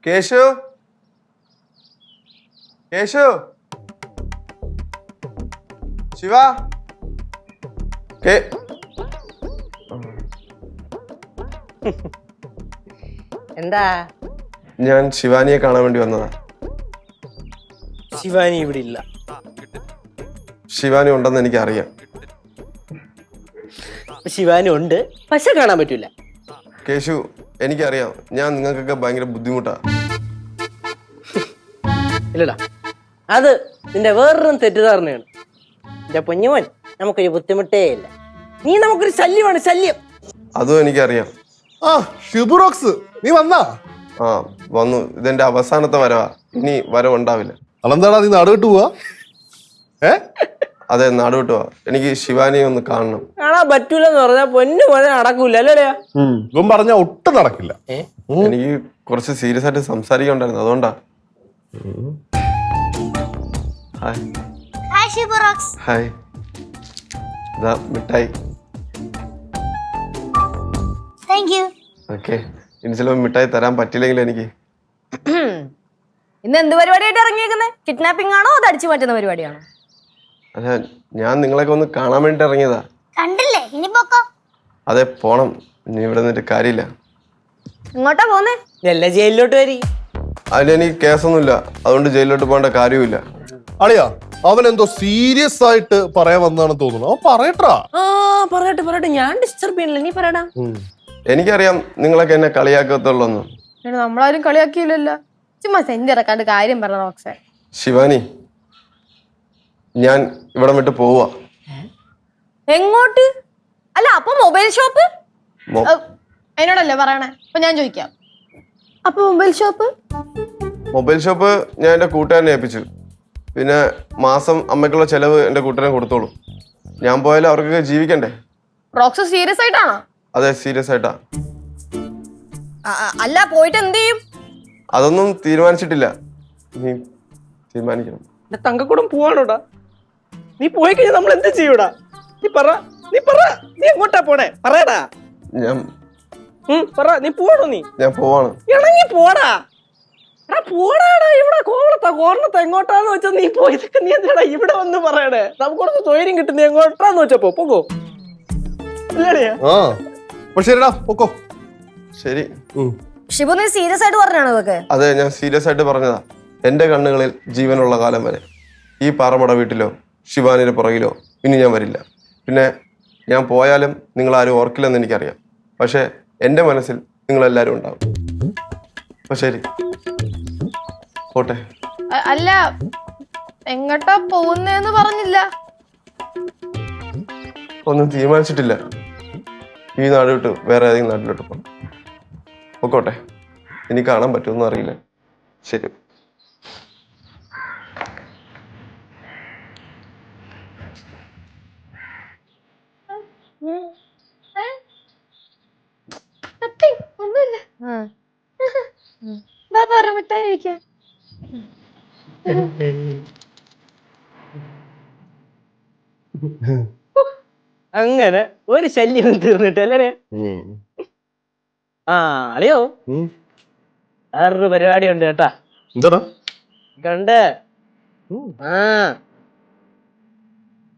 കേശു കേശു ശിവ എന്താ? ഞാൻ ശിവാനിയെ കാണാൻ വേണ്ടി വന്നതാ. ശിവാനി ഇവിടെ ഇല്ല. ശിവാനി ഉണ്ടെന്ന് എനിക്ക് അറിയാം. ശിവാനി ഉണ്ട്, പക്ഷെ കാണാൻ പറ്റൂല. കേശു, എനിക്കറിയാം, ഞാൻ നിങ്ങൾക്കൊക്കെ ഭയങ്കര ബുദ്ധിമുട്ടാ. ഇല്ലടാ, അത് നിന്റെ വേറൊരു തെറ്റിദ്ധാരണയാണ്. എന്റെ പൊന്നുമോൻ, നമുക്കൊരു ബുദ്ധിമുട്ടേ ഇല്ല. നീ നമുക്കൊരു ശല്യമാണ്, ശല്യം. അതും എനിക്കറിയാം. ആ ഷിബുറോക്സ്, നീ വന്നാ? ആ വന്നു. ഇതെന്റെ അവസാനത്തെ വരവാ, ഇനി വരവുണ്ടാവില്ല. അതെന്താടാ, നീ നാട് വിട്ടു പോവാ? അതെ, നാട് വിട്ടു പോവാ. എനിക്ക് ശിവാനിയെ ഒന്ന് കാണണം. കാണാൻ പറ്റൂലെന്ന് പറഞ്ഞാ പൊന്നു പോലെ നടക്കൂല അല്ലേടാ? ഇവൻ പറഞ്ഞ ഒട്ടും നടക്കില്ല. എനിക്ക് കുറച്ച് സീരിയസ് ആയിട്ട് സംസാരിക്കണ്ടായിരുന്നു, അതുകൊണ്ടാ. ഹായ്. ഹായ് ഷിബുറോക്സ്. ഹായ്. ഇതാ മിഠായി. Thank you. ഓക്കെ, ഇനി ചിലപ്പോൾ മിഠായി തരാൻ പറ്റില്ലെങ്കിൽ എനിക്ക്. ഇന്ന് എന്ത് പരിപാടിയായിട്ട് ഇറങ്ങിയേക്കുന്നത്? കിഡ്നാപ്പിംഗ് ആണോ അത് അടിച്ചു മാറ്റുന്ന പരിപാടിയാണോ? അല്ല, ഞാൻ നിങ്ങളെയൊക്കെ ഒന്ന് കാണാൻ വേണ്ടി ഇറങ്ങിയതാ. കണ്ടില്ലേ, ഇനി പോക്കോ. അതെ, പോണം. ഇനി ഇവിടെ നിന്നിട്ട് കാര്യമില്ല. ഇങ്ങോട്ടാ പോന്നേ? എല്ലാ ജയിലിലോട്ട് വരി. അതിലെനിക്ക് കേസൊന്നുമില്ല, അതുകൊണ്ട് ജയിലിലോട്ട് പോകേണ്ട കാര്യമില്ല. അളിയാ, അവൻ എന്തോ സീരിയസ് ആയിട്ട് പറയാൻ വന്നാണെന്ന് തോന്നുന്നു. അവൻ പറയട്ടാ. ആ പറയട്ടെ പറയട്ടെ, ഞാൻ ഡിസ്റ്റർബ് ചെയ്യണില്ല, നീ പറയടാ. എനിക്കറിയാം നിങ്ങളൊക്കെ എന്നെ കളിയാക്കത്തുള്ളൂ. നമ്മളാരും കളിയാക്കിയില്ലല്ലോ. ചുമ്മാ സെന്റ് ഇറക്കാണ്ട് കാര്യം പറഞ്ഞ റോക്സേ. ശിവാനി, ഞാൻ ഇവിടെ വിട്ട് പോവാ. എങ്ങോട്ട്? അല്ല, അപ്പൊ മൊബൈൽ ഷോപ്പ് എന്നോടല്ലേ പറയണേ? അപ്പൊ ഞാൻ ചോദിക്കാം, അപ്പൊ മൊബൈൽ ഷോപ്പ്? മൊബൈൽ ഷോപ്പ് ഞാൻ എൻ്റെ കൂട്ടുകാരനെ ഏൽപ്പിച്ചു. പിന്നെ മാസം അമ്മയ്ക്കുള്ള ചെലവ് എൻ്റെ കൂട്ടുകാരൻ കൊടുത്തോളൂ. ഞാൻ പോയാലും അവർക്കൊക്കെ ജീവിക്കണ്ടേ. റോക്സ് സീരിയസ് ആയിട്ടാണോ? അതെ, സീരിയസ് ആയിട്ടാ. അല്ല, പോയിട്ട് എന്ത് ചെയ്യും? അതൊന്നും തീരുമാനിച്ചിട്ടില്ല, നീ തീരുമാനിക്കണം. തങ്കക്കൂടം പോവാണോടാ? നീ പോയി കഴിഞ്ഞാൽ നമ്മൾ എന്ത് ചെയ്യൂടാ? നീ പറ, നീ എങ്ങോട്ടാ പോണേ? പറയടാ. ഞാൻ പറ, നീ പോവാണോ? ഞാൻ പോവാണ്. ഇണങ്ങി പോടാ. പോടാടാ, ഇവിടെ കോർണത്തെ എങ്ങോട്ടാന്ന് വെച്ചാ നീ പോയതൊക്കെ നീ എന്താടാ ഇവിടെ വന്ന് പറയണേ? നമുക്കൊന്ന് തൊഴിലും കിട്ടും. നീ എങ്ങോട്ടാന്ന് വെച്ചപ്പോ പോകോ? ശരിടാ, പൊക്കോ. ശരി. ഷിബു, നീ സീരിയസ് ആയിട്ട് പറഞ്ഞാണോ ഇതൊക്കെ? അതെ, ഞാൻ സീരിയസ് ആയിട്ട് പറഞ്ഞതാ. എൻ്റെ കണ്ണുകളിൽ ജീവനുള്ള കാലം വരെ ഈ പാറമട വീട്ടിലോ ശിവാനിയുടെ പുറകിലോ ഇനി ഞാൻ വരില്ല. പിന്നെ ഞാൻ പോയാലും നിങ്ങളാരും ഓർക്കില്ലെന്ന് എനിക്കറിയാം. പക്ഷെ എൻ്റെ മനസ്സിൽ നിങ്ങളെല്ലാവരും ഉണ്ടാവും. അപ്പൊ ശരി, പോട്ടെ. അല്ല, എങ്ങോട്ടാ പോകുന്നേന്ന് പറഞ്ഞില്ല. ഒന്നും തീരുമാനിച്ചിട്ടില്ല. ഈ നാട് വിട്ട് വേറെ ഏതെങ്കിലും നാട്ടിലോട്ട് പോകാം. പൊക്കോട്ടെ. ഇനി കാണാൻ പറ്റുമെന്ന് അറിയില്ല. ശരി. അങ്ങനെ ഒരു ശല്യം തീർന്നിട്ടല്ലേ? ആ അളിയോ, വേറൊരു പരിപാടി ഉണ്ട് കേട്ടാ. എന്താടാ? കണ്ട്